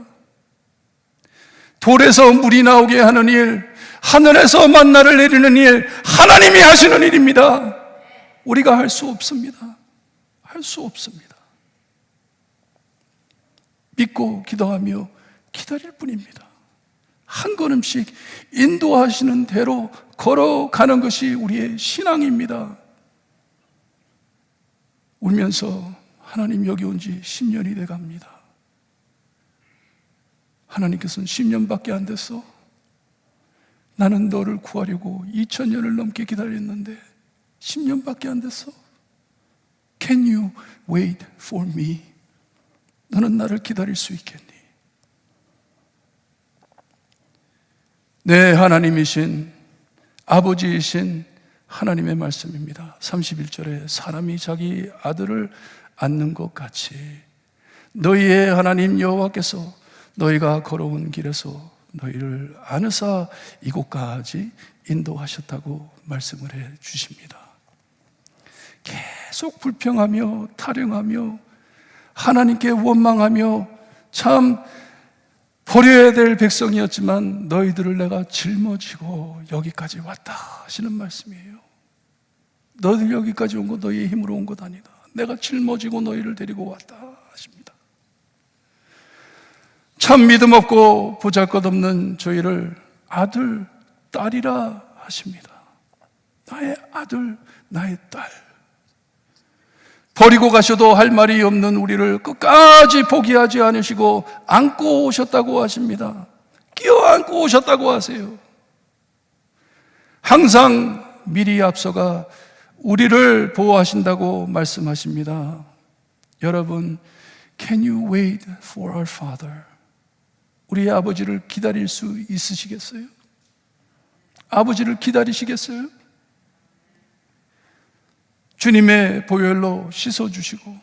돌에서 물이 나오게 하는 일, 하늘에서 만나를 내리는 일, 하나님이 하시는 일입니다. 우리가 할 수 없습니다. 할 수 없습니다. 믿고 기도하며 기다릴 뿐입니다. 한 걸음씩 인도하시는 대로 걸어가는 것이 우리의 신앙입니다. 울면서 하나님 여기 온 지 10년이 돼 갑니다. 하나님께서는 10년밖에 안 됐어. 나는 너를 구하려고 2000년을 넘게 기다렸는데 10년밖에 안 됐어. Can you wait for me? 너는 나를 기다릴 수 있겠니? 네, 하나님이신 아버지이신 하나님의 말씀입니다. 31절에 사람이 자기 아들을 안는 것 같이 너희의 하나님 여호와께서 너희가 걸어온 길에서 너희를 안으사 이곳까지 인도하셨다고 말씀을 해 주십니다. 계속 불평하며 타령하며 하나님께 원망하며 참 버려야 될 백성이었지만 너희들을 내가 짊어지고 여기까지 왔다 하시는 말씀이에요. 너희들 여기까지 온 거 너희의 힘으로 온 것 아니다. 내가 짊어지고 너희를 데리고 왔다 하십니다. 참 믿음 없고 보잘것없는 저희를 아들, 딸이라 하십니다. 나의 아들, 나의 딸. 버리고 가셔도 할 말이 없는 우리를 끝까지 포기하지 않으시고 안고 오셨다고 하십니다. 끼어안고 오셨다고 하세요. 항상 미리 앞서가 우리를 보호하신다고 말씀하십니다. 여러분, Can you wait for our Father? 우리 아버지를 기다릴 수 있으시겠어요? 아버지를 기다리시겠어요? 주님의 보혈로 씻어주시고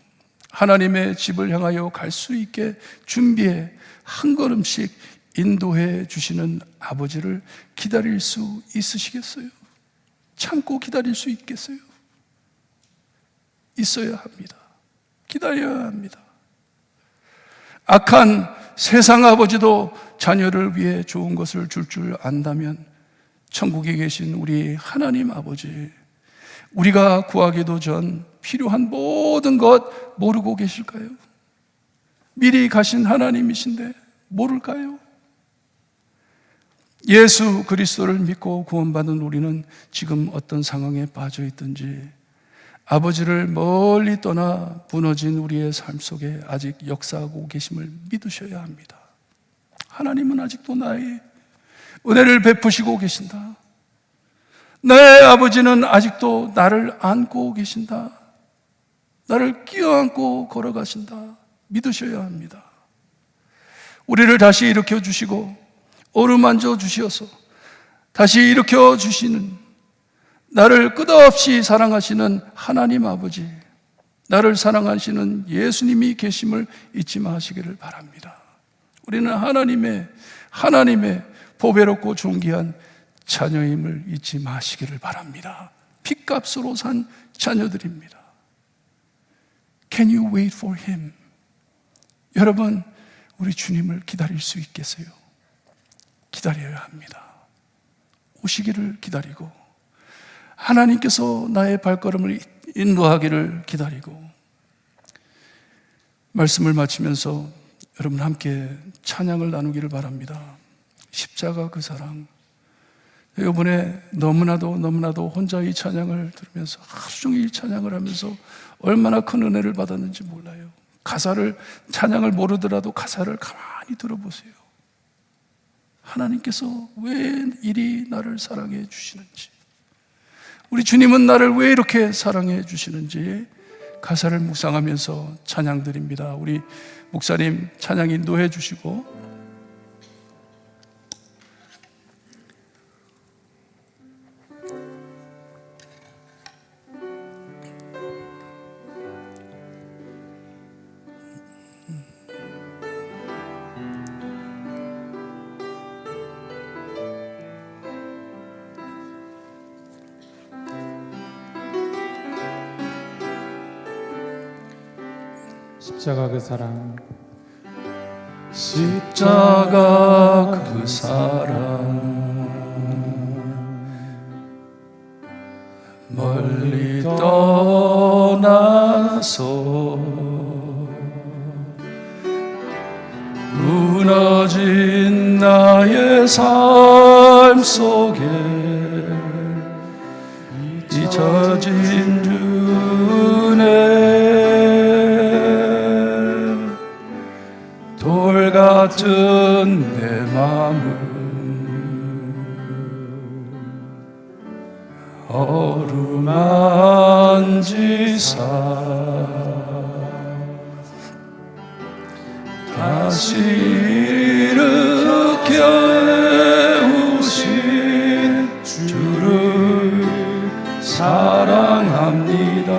하나님의 집을 향하여 갈 수 있게 준비해 한 걸음씩 인도해 주시는 아버지를 기다릴 수 있으시겠어요? 참고 기다릴 수 있겠어요? 있어야 합니다. 기다려야 합니다. 악한 세상 아버지도 자녀를 위해 좋은 것을 줄 안다면 천국에 계신 우리 하나님 아버지, 우리가 구하기도 전 필요한 모든 것 모르고 계실까요? 미리 가신 하나님이신데 모를까요? 예수 그리스도를 믿고 구원받은 우리는 지금 어떤 상황에 빠져 있든지 아버지를 멀리 떠나 무너진 우리의 삶 속에 아직 역사하고 계심을 믿으셔야 합니다. 하나님은 아직도 나의 은혜를 베푸시고 계신다. 나의 아버지는 아직도 나를 안고 계신다. 나를 끼어안고 걸어가신다. 믿으셔야 합니다. 우리를 다시 일으켜 주시고 어루만져 주시어서 다시 일으켜 주시는 나를 끝없이 사랑하시는 하나님 아버지, 나를 사랑하시는 예수님이 계심을 잊지 마시기를 바랍니다. 우리는 하나님의 보배롭고 존귀한 자녀임을 잊지 마시기를 바랍니다. 핏값으로 산 자녀들입니다. Can you wait for him? 여러분, 우리 주님을 기다릴 수 있겠어요? 기다려야 합니다. 오시기를 기다리고 하나님께서 나의 발걸음을 인도하기를 기다리고 말씀을 마치면서 여러분 함께 찬양을 나누기를 바랍니다. 십자가 그 사랑. 이번에 너무나도 혼자 이 찬양을 들으면서 하루 종일 이 찬양을 하면서 얼마나 큰 은혜를 받았는지 몰라요. 찬양을 모르더라도 가사를 가만히 들어보세요. 하나님께서 왜 이리 나를 사랑해 주시는지, 우리 주님은 나를 왜 이렇게 사랑해 주시는지 가사를 묵상하면서 찬양 드립니다. 우리 목사님 찬양 인도해 주시고, 십자가 그 사랑, 십자가 그 사랑, 멀리 떠나서 무너진 나의 삶 속에 잊혀진 은혜, 돌 같은 내 마음을 어루만지사 다시 일으켜내우신 주를 사랑합니다.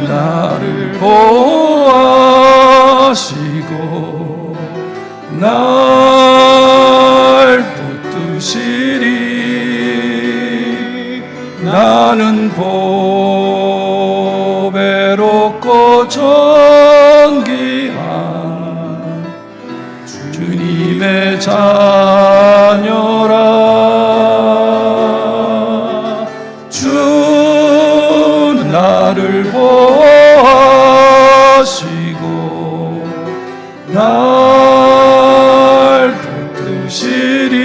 나를 보호하시고 날 붙드시리. 나는 보배롭고 존귀한 주님의 자녀라. 주 나를 보호하시고 날 붙드시리.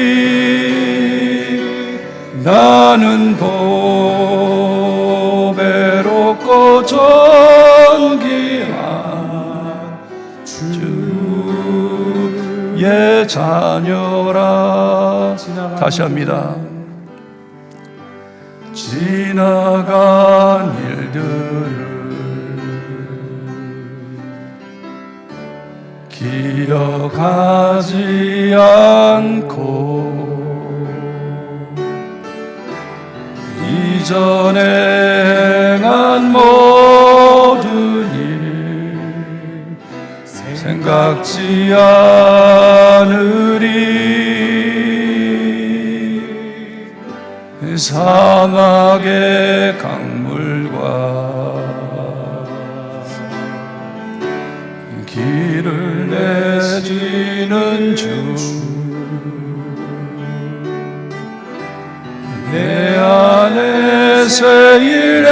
나는 보배롭고 존귀한 주의 자녀라. 다시 합니다. 지나간 일들을 기억하지 않고 이전에 행한 모든 일 생각지 않으리. 사막의 강물과 길을 내지는 주, 내 안에 새일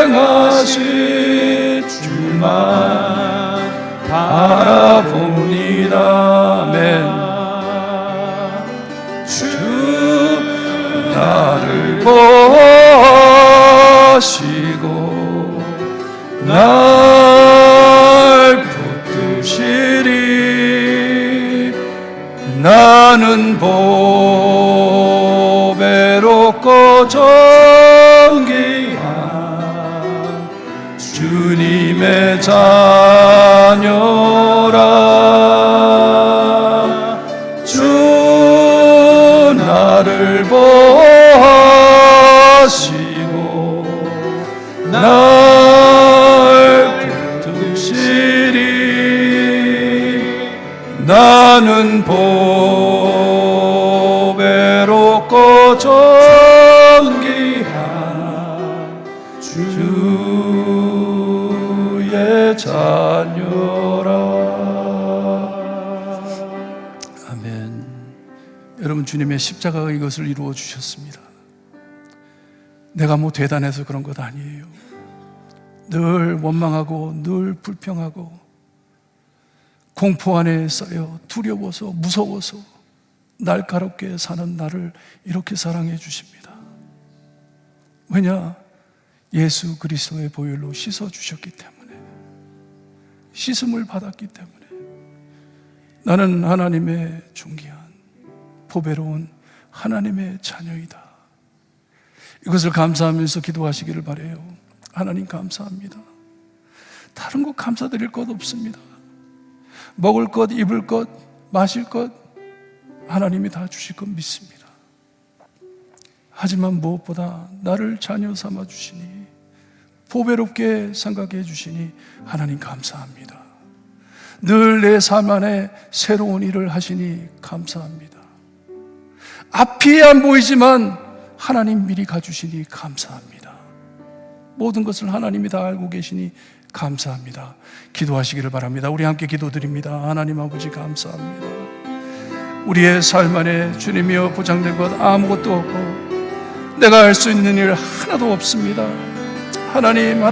행하실 주만 바라봅니다. 아멘. 주 나를 보호하시고 날 붙드시리. 나는 보배롭고 존귀한 주님의 자녀라. 주 나를 보호하시고 날 붙드시리. 나는 보배롭고 존귀한 주의 자녀라. 아멘. 여러분, 주님의 십자가가 이것을 이루어 주셨습니다. 내가 뭐 대단해서 그런 것 아니에요. 늘 원망하고 늘 불평하고 공포 안에 쌓여 두려워서 무서워서 날카롭게 사는 나를 이렇게 사랑해 주십니다. 왜냐? 예수 그리스도의 보혈로 씻어주셨기 때문에, 씻음을 받았기 때문에 나는 하나님의 존귀한 보배로운 하나님의 자녀이다. 이것을 감사하면서 기도하시기를 바라요. 하나님 감사합니다. 다른 것 감사드릴 것 없습니다. 먹을 것, 입을 것, 마실 것 하나님이 다 주실 것 믿습니다. 하지만 무엇보다 나를 자녀 삼아 주시니, 보배롭게 생각해 주시니 하나님 감사합니다. 늘 내 삶 안에 새로운 일을 하시니 감사합니다. 앞이 안 보이지만 하나님 미리 가주시니 감사합니다. 모든 것을 하나님이 다 알고 계시니 감사합니다. 기도하시기를 바랍니다. 우리 함께 기도드립니다. 하나님 아버지 감사합니다. 우리의 삶 안에 주님이여 보장된 것 아무것도 없고 내가 할 수 있는 일 하나도 없습니다. 하나님,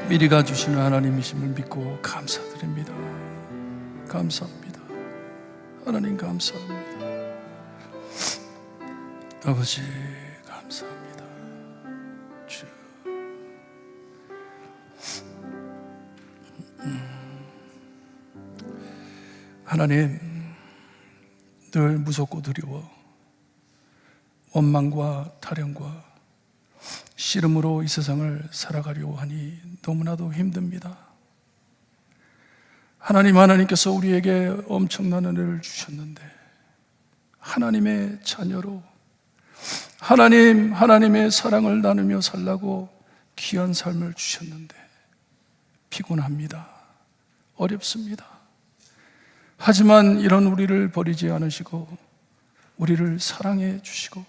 미리 가주시는 하나님이심을 믿고 감사드립니다. 감사합니다. 하나님 감사합니다. 아버지 감사합니다. 주 하나님, 늘 무섭고 두려워 원망과 타령과 씨름으로 이 세상을 살아가려고 하니 너무나도 힘듭니다. 하나님께서 우리에게 엄청난 은혜를 주셨는데 하나님의 자녀로 하나님의 사랑을 나누며 살라고 귀한 삶을 주셨는데 피곤합니다. 어렵습니다. 하지만 이런 우리를 버리지 않으시고 우리를 사랑해 주시고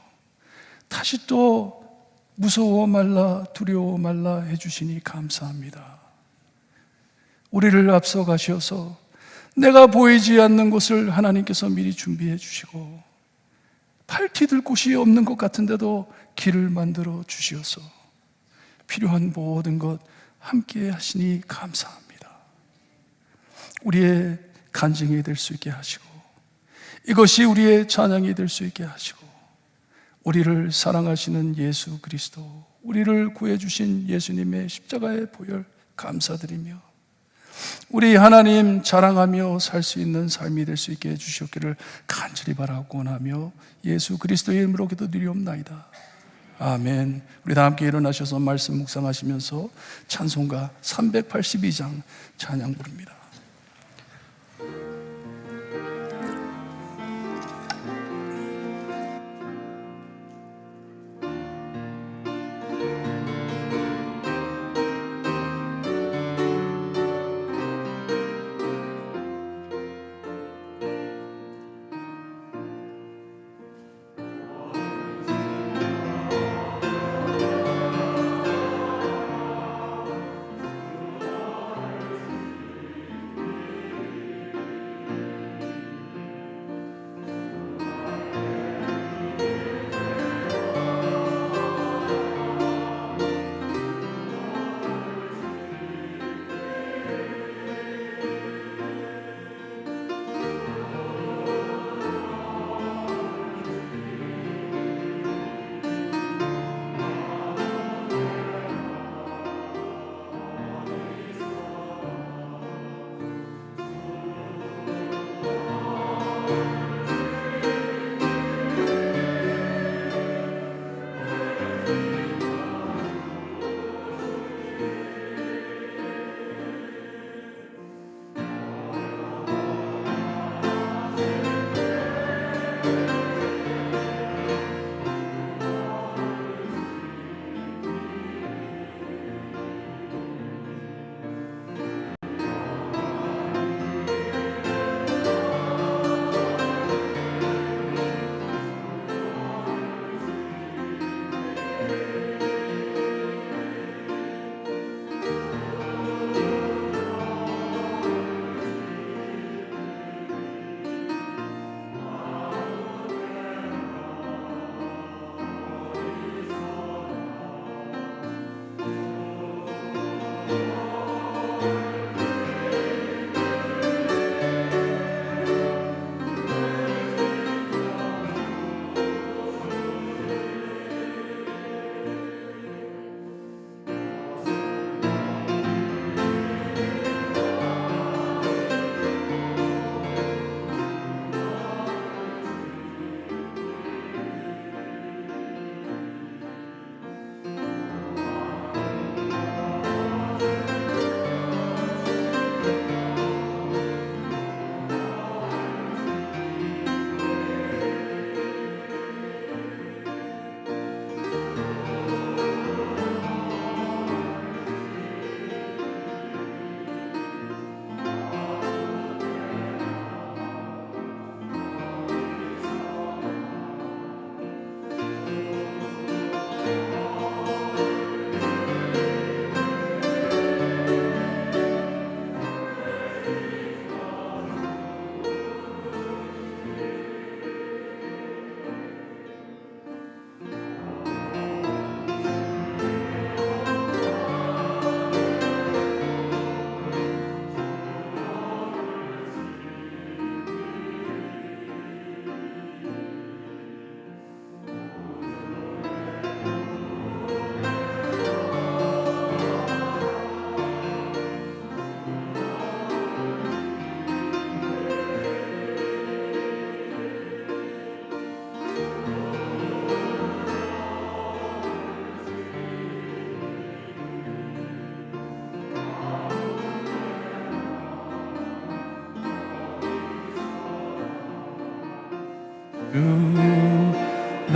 다시 또 무서워 말라 두려워 말라 해주시니 감사합니다. 우리를 앞서 가셔서 내가 보이지 않는 곳을 하나님께서 미리 준비해 주시고 팔디딜 곳이 없는 것 같은데도 길을 만들어 주시어서 필요한 모든 것 함께 하시니 감사합니다. 우리의 간증이 될 수 있게 하시고 이것이 우리의 찬양이 될 수 있게 하시고 우리를 사랑하시는 예수 그리스도, 우리를 구해주신 예수님의 십자가의 보혈 감사드리며 우리 하나님 자랑하며 살 수 있는 삶이 될 수 있게 해주셨기를 간절히 바라고 원하며 예수 그리스도의 이름으로 기도드리옵나이다. 아멘. 우리 다 함께 일어나셔서 말씀 묵상하시면서 찬송가 382장 찬양 부릅니다.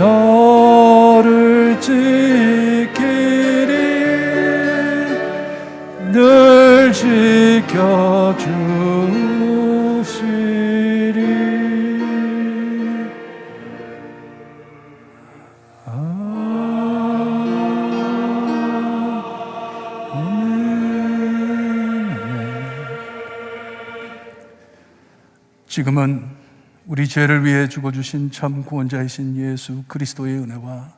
너를 지키리 늘 지켜주시리. 지금은 우리 죄를 위해 죽어주신 참 구원자이신 예수 그리스도의 은혜와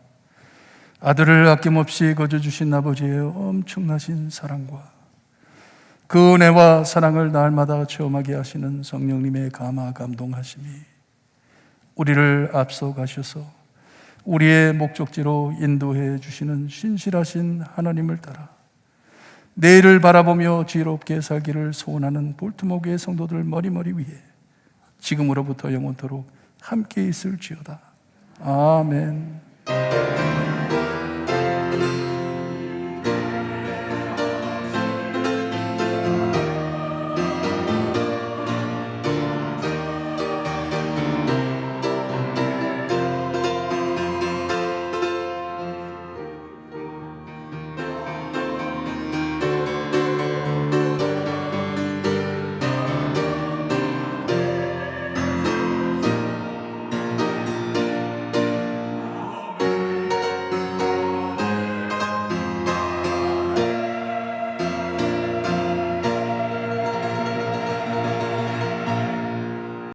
아들을 아낌없이 거저주신 아버지의 엄청나신 사랑과 그 은혜와 사랑을 날마다 체험하게 하시는 성령님의 감화 감동하심이 우리를 앞서가셔서 우리의 목적지로 인도해 주시는 신실하신 하나님을 따라 내일을 바라보며 지혜롭게 살기를 소원하는 볼트모교의 성도들 머리머리 위에 지금으로부터 영원토록 함께 있을지어다. 아멘.